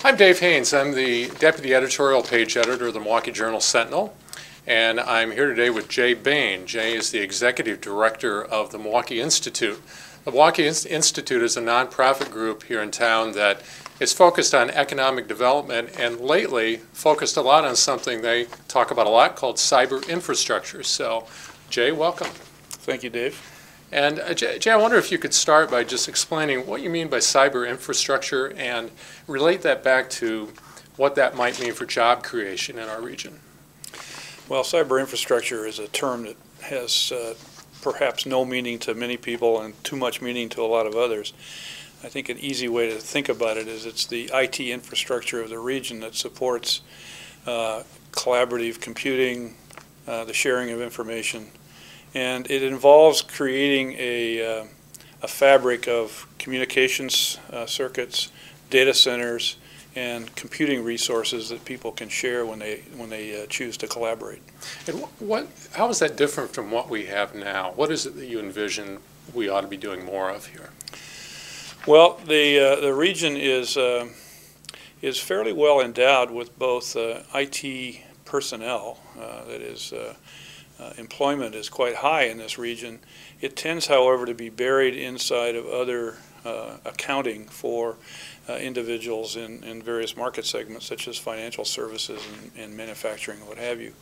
I'm Dave Haynes. I'm the Deputy Editorial Page Editor of the Milwaukee Journal Sentinel, and I'm here today with Jay Bayne. Jay is the Executive Director of the Milwaukee Institute. The Milwaukee Institute is a nonprofit group here in town that is focused on economic development and lately focused a lot on something they talk about a lot called cyber infrastructure. So, Jay, welcome. Thank you, Dave. And Jay, I wonder if you could start by just explaining what you mean by cyber infrastructure and relate that back to what that might mean for job creation in our region. Well, cyber infrastructure is a term that has perhaps no meaning to many people and too much meaning to a lot of others. I think an easy way to think about it is it's the IT infrastructure of the region that supports collaborative computing, the sharing of information, and it involves creating a fabric of communications circuits, data centers, and computing resources that people can share when they choose to collaborate. And how is that different from what we have now? What is it that you envision we ought to be doing more of here? Well, the region is fairly well endowed with both IT personnel, that is, employment is quite high in this region. It tends, however, to be buried inside of other accounting for individuals in various market segments, such as financial services and manufacturing and what have you.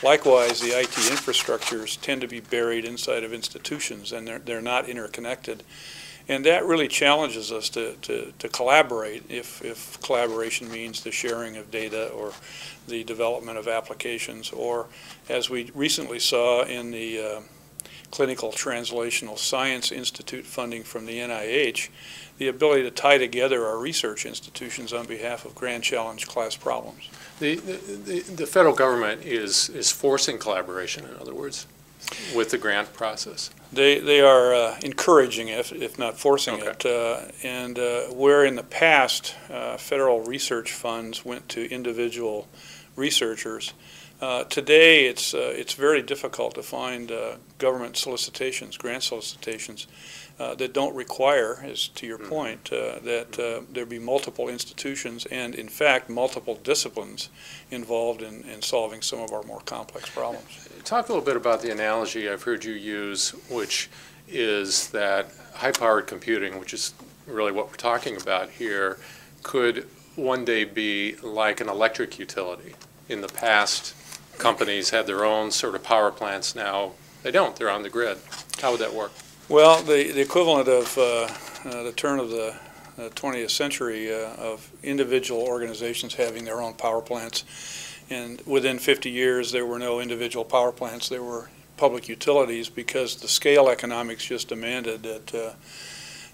Likewise, the IT infrastructures tend to be buried inside of institutions, and they're not interconnected. And that really challenges us to collaborate if collaboration means the sharing of data or the development of applications, or as we recently saw in the Clinical Translational Science Institute funding from the NIH, the ability to tie together our research institutions on behalf of grand challenge class problems. The federal government is forcing collaboration, in other words, with the grant process. They are encouraging it, if not forcing it. And where in the past federal research funds went to individual researchers, today it's very difficult to find government solicitations, grant solicitations, that don't require, as to your point, that there be multiple institutions and, in fact, multiple disciplines involved in solving some of our more complex problems. Talk a little bit about the analogy I've heard you use, which is that high-powered computing, which is really what we're talking about here, could one day be like an electric utility. In the past, companies had their own sort of power plants. Now they don't. They're on the grid. How would that work? Well, the equivalent of the turn of the 20th century of individual organizations having their own power plants. And within 50 years, there were no individual power plants. There were public utilities because the scale economics just demanded that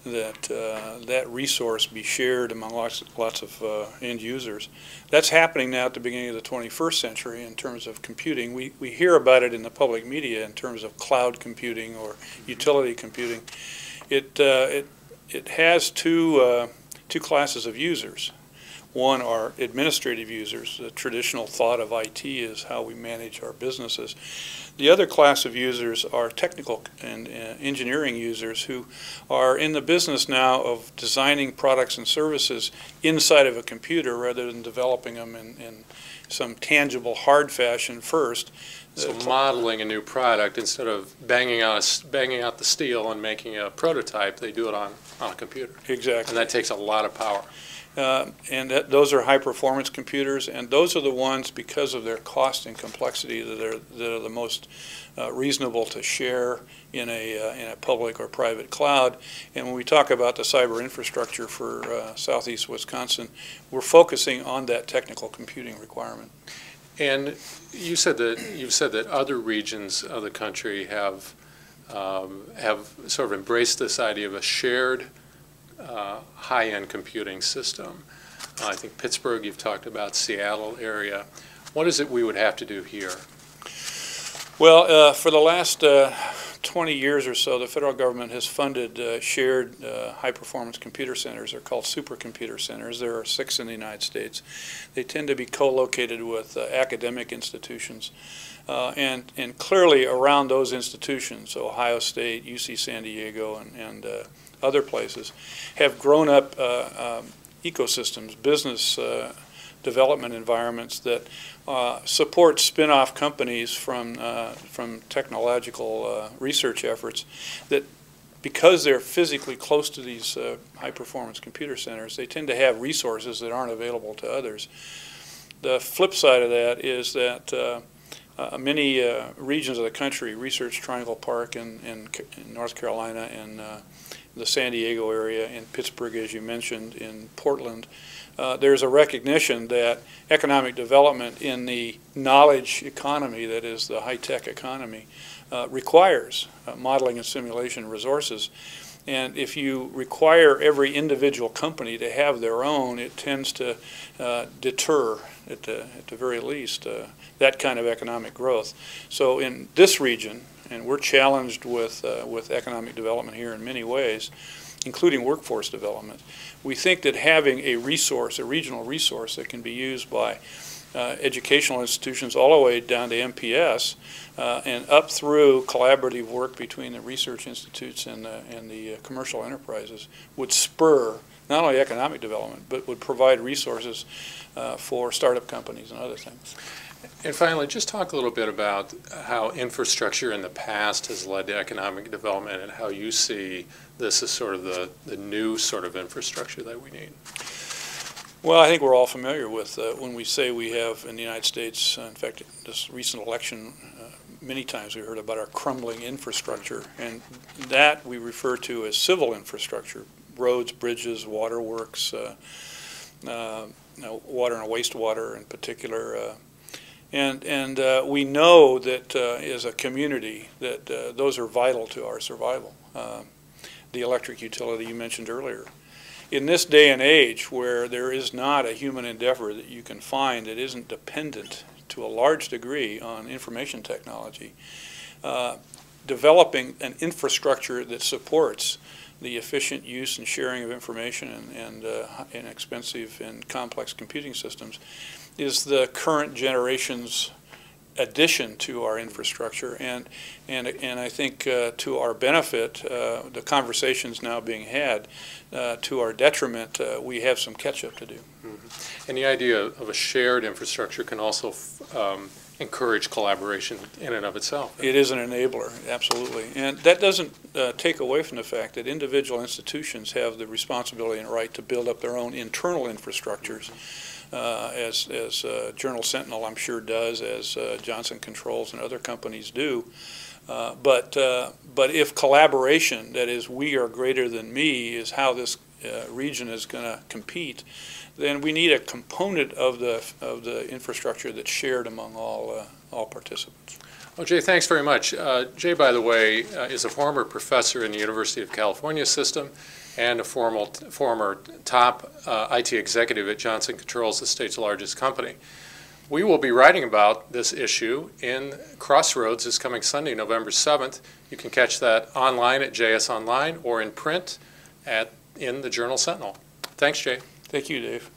that resource be shared among lots of end users. That's happening now at the beginning of the 21st century in terms of computing. We hear about it in the public media in terms of cloud computing or utility computing. It has two classes of users. One are administrative users. The traditional thought of IT is how we manage our businesses. The other class of users are technical and engineering users who are in the business now of designing products and services inside of a computer rather than developing them in some tangible hard fashion first. So modeling a new product, instead of banging out the steel and making a prototype, they do it on a computer. Exactly. And that takes a lot of power. Those are high-performance computers, and those are the ones, because of their cost and complexity, that are the most reasonable to share in a public or private cloud. And when we talk about the cyber infrastructure for southeast Wisconsin, we're focusing on that technical computing requirement. And you've said that other regions of the country have sort of embraced this idea of a shared high-end computing system. I think Pittsburgh, you've talked about, Seattle area. What is it we would have to do here? Well, for the last 20 years or so, the federal government has funded shared high-performance computer centers. They're called supercomputer centers. There are 6 in the United States. They tend to be co-located with academic institutions. And clearly around those institutions, Ohio State, UC San Diego, and other places, have grown up ecosystems, business development environments that support spin-off companies from technological research efforts that, because they're physically close to these high-performance computer centers, they tend to have resources that aren't available to others. The flip side of that is that many regions of the country, Research Triangle Park in North Carolina, and the San Diego area, in Pittsburgh, as you mentioned, in Portland, there's a recognition that economic development in the knowledge economy, that is the high-tech economy, requires modeling and simulation resources. And if you require every individual company to have their own, it tends to deter, at the very least, that kind of economic growth. So in this region, and we're challenged with economic development here in many ways, including workforce development, we think that having a resource, a regional resource that can be used by educational institutions all the way down to MPS and up through collaborative work between the research institutes and the commercial enterprises would spur not only economic development, but would provide resources for startup companies and other things. And finally, just talk a little bit about how infrastructure in the past has led to economic development and how you see this as sort of the new sort of infrastructure that we need. Well, I think we're all familiar with when we say we have in the United States, in fact, this recent election, many times we heard about our crumbling infrastructure, and that we refer to as civil infrastructure, roads, bridges, waterworks, water and wastewater in particular. And we know that as a community that those are vital to our survival. The electric utility you mentioned earlier. In this day and age where there is not a human endeavor that you can find that isn't dependent to a large degree on information technology, developing an infrastructure that supports the efficient use and sharing of information and inexpensive and complex computing systems is the current generation's addition to our infrastructure, and I think to our benefit, the conversations now being had, to our detriment, we have some catch-up to do. Mm-hmm. And the idea of a shared infrastructure can also encourage collaboration in and of itself. It is an enabler, absolutely. And that doesn't take away from the fact that individual institutions have the responsibility and right to build up their own internal infrastructures. As Journal Sentinel, I'm sure, does, as Johnson Controls and other companies do. But if collaboration, that is, we are greater than me, is how this region is going to compete, then we need a component of the infrastructure that's shared among all participants. Well, Jay, thanks very much. Jay, by the way, is a former professor in the University of California system and a former top IT executive at Johnson Controls, the state's largest company. We will be writing about this issue in Crossroads this coming Sunday, November 7th. You can catch that online at JS Online or in print in the Journal Sentinel. Thanks, Jay. Thank you, Dave.